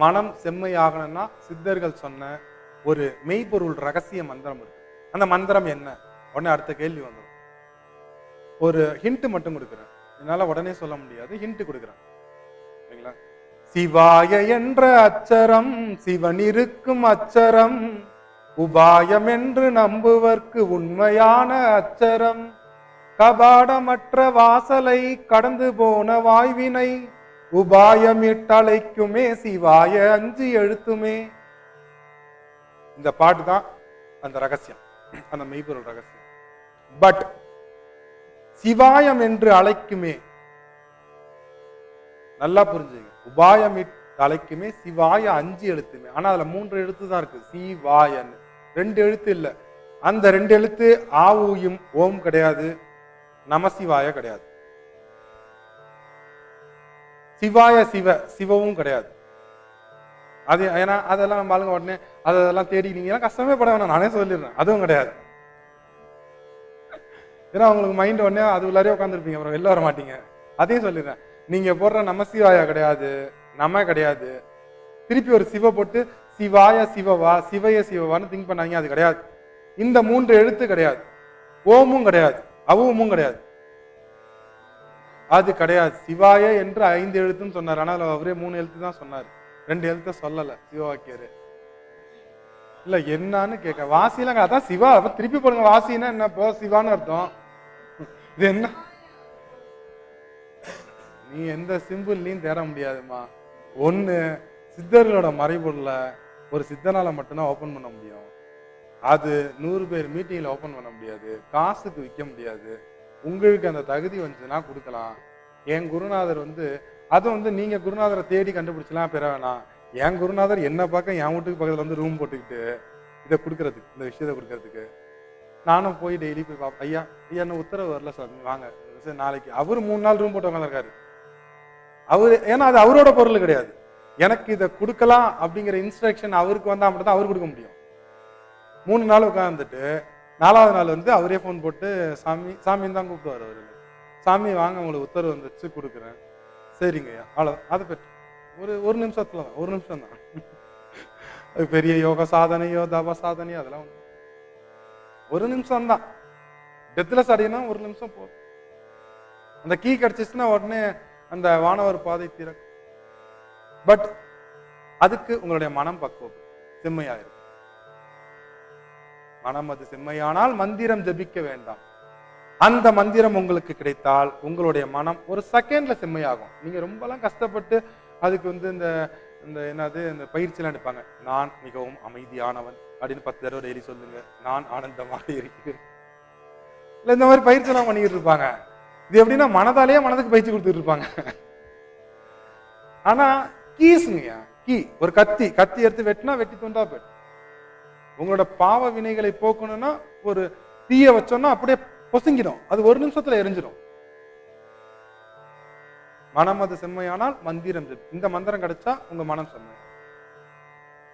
மனம் செம்மையாகணும்னா சித்தர்கள் சொன்ன ஒரு மெய்ப்பொருள் ரகசிய மந்திரம் இருக்கு. அந்த மந்திரம் என்ன? உடனே அடுத்த கேள்வி வந்துடும். ஒரு ஹிண்ட் மட்டும் கொடுக்குறேன், என்னால உடனே சொல்ல முடியாது, ஹிண்ட் கொடுக்குறேன். சரிங்களா? சிவாய என்ற அச்சரம் சிவன் இருக்கும் அச்சரம், உபாயம் என்று நம்புவர்க்கு உண்மையான அச்சரம், கபாடமற்ற வாசலை கடந்து போன வாய்வினை உபாயமிட்டழைக்குமே சிவாய 5 எழுத்துமே. இந்த பாட்டு தான் அந்த ரகசியம், அந்த மெய்ப்பொருள் ரகசியம். பட் சிவாயம் என்று அழைக்குமே, நல்லா புரிஞ்சுங்க, உபாயமிட்டு அழைக்குமே சிவாய 5 எழுத்துமே. ஆனா அதுல 3 எழுத்து தான் இருக்கு. சிவாயன் 2 எழுத்து இல்ல. அந்த 2 எழுத்து ஆவும் ஓம் கிடையாது, நமசிவாய கிடையாது. சிவாய சிவ சிவவும் கிடையாது. அது ஏன்னா அதெல்லாம் நம்ம ஆளுங்க உடனே அதெல்லாம் தேடினீங்கன்னா கஷ்டமே பட வேணாம், நானே சொல்லிடுறேன், அதுவும் கிடையாது. ஏன்னா உங்களுக்கு மைண்ட் உடனே அது உள்ளாரே உட்காந்துருப்பீங்க, அப்புறம் வெளில வர மாட்டீங்க. அதையும் சொல்லிடுறேன், நீங்க போடுற நமசிவாயா கிடையாது, நம கிடையாது. திருப்பி ஒரு சிவ போட்டு சிவாய சிவவா சிவய சிவவான்னு திங்க் பண்ணாங்க, அது கிடையாது. இந்த 3 எழுத்து கிடையாது, ஓமும் கிடையாது, அவுமும் கிடையாது, அது கிடையாது. சிவாய என்று 5 எழுத்துன்னு சொன்னார், ஆனால் அவரே 3 எழுத்து தான் சொன்னார், 2 எழுத்த சொல்லல சிவவாக்கியரு. இல்ல என்னன்னு கேட்க, வாசிலாம் அதான் சிவா, அப்ப திருப்பி போடுங்க, வாசின்னா என்ன போ சிவான்னு அர்த்தம். இது என்ன, நீ எந்த சிம்பிள்லையும் தேட முடியாதுமா. ஒண்ணு சித்தர்களோட மறைபொருள ஒரு சித்தனால மட்டும்தான் ஓபன் பண்ண முடியும். அது 100 பேர் மீட்டிங்ல ஓபன் பண்ண முடியாது, காசுக்கு விற்க முடியாது. உங்களுக்கு அந்த தகுதி வந்துச்சுன்னா கொடுக்கலாம். என் குருநாதர் அது நீங்க குருநாதரை தேடி கண்டுபிடிச்சலாம் பெற வேணாம். என் குருநாதர் என்ன பார்க்க என் வீட்டுக்கு பக்கத்துல ரூம் போட்டுக்கிட்டு இதை கொடுக்கறதுக்கு, இந்த விஷயத்தை கொடுக்கறதுக்கு நானும் போய் டெய்லி போய் பார்ப்பேன். ஐயா ஐயா இன்னும் உத்தரவு வரல சார், வாங்க சரி நாளைக்கு. அவரு 3 நாள் ரூம் போட்டு உட்காந்துருக்காரு அவரு, ஏன்னா அது அவரோட பொருள் கிடையாது. எனக்கு இதை கொடுக்கலாம் அப்படிங்கிற இன்ஸ்ட்ரக்ஷன் அவருக்கு வந்தா மட்டும் தான் அவர் கொடுக்க முடியும். 3 நாள் உட்காந்துட்டு 4வது நாள் அவரே போன் போட்டு சாமி சாமின்னு தான் கூப்பிடுவார். அவரு சாமி வாங்க உங்களுக்கு உத்தரவு வந்துச்சு கொடுக்குறேன். சரிங்கய்யா, அவ்வளோ. அதை பற்றி ஒரு நிமிஷத்துல தான், 1 நிமிஷம் தான். அது பெரிய யோக சாதனையோ தப சாதனையோ அதெல்லாம் 1 நிமிஷம் தான். டெத்லெஸ் அடையினா 1 நிமிஷம் போதும். அந்த கீ கிடைச்சிச்சுன்னா உடனே அந்த வானவர் பாதை திறக்கும். பட் அதுக்கு உங்களுடைய மனம் பக்குவம் செம்மையாயிருக்கும். மனம் அது செம்மையானால் மந்திரம் ஜபிக்க வேண்டாம். அந்த மந்திரம் உங்களுக்கு கிடைத்தால் உங்களுடைய மனம் ஒரு செகண்ட்ல செம்மையாகும். நீங்க ரொம்பலாம் கஷ்டப்பட்டு அதுக்கு இந்த என்னது இந்த பயிற்சியெல்லாம் எடுப்பாங்க. நான் மிகவும் அமைதியானவன் அப்படின்னு 10 தடவை டெய்லி சொல்லுங்க, நான் ஆனந்தமாக இருக்கிறேன். இல்ல இந்த மாதிரி பயிற்சி எல்லாம் பண்ணிக்கிட்டு இருப்பாங்க. இது எப்படின்னா மனதாலேயே மனதுக்கு பயிற்சி கொடுத்துட்டு இருப்பாங்க. ஆனா கீஸுங்க, கீ ஒரு கத்தி எடுத்து வெட்டினா வெட்டி துண்டா போயிடும். உங்களோட பாவ வினைகளை போக்கணும்னா ஒரு தீய வச்சோம்னா அப்படியே பொசுங்கிடும், அது 1 நிமிஷத்துல எரிஞ்சிடும். மனம் அது செம்மையானால் மந்திரம், இந்த மந்திரம் கிடைச்சா உங்க மனம் செம்மை.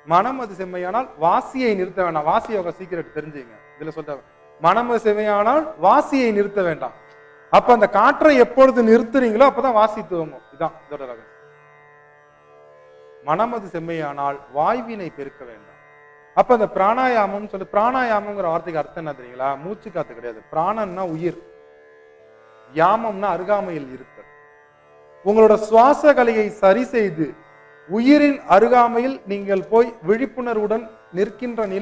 மனம் அது செம்மையானால் வாசியை நிறுத்த வேண்டாம். வாசி யோக சீக்கிரம் தெரிஞ்சுங்க. இதுல சொல்ற மனம் அது செம்மையானால் வாசியை நிறுத்த வேண்டாம். அப்ப அந்த காற்றை எப்பொழுது நிறுத்துறீங்களோ அப்பதான் வாசி துவங்கும். இதான் இதோட ரகசியம். மனம் அது செம்மையானால் வாய்வினை பெருக்க வேண்டாம். அப்ப அந்த பிராணாயாமம் சொல்லி, பிராணாயாமங்கிற வார்த்தைக்கு அர்த்தம் என்ன தெரியுங்களா? மூச்சு காத்து கிடையாது. பிராணன்னா உயிர், யாமம்னா அருகாமையில் இருத்தல். உங்களோட சுவாச கலையை சரி செய்து உயிரின் அருகாமையில் நீங்கள் போய் விழிப்புணர்வுடன் நிற்கின்ற நிலை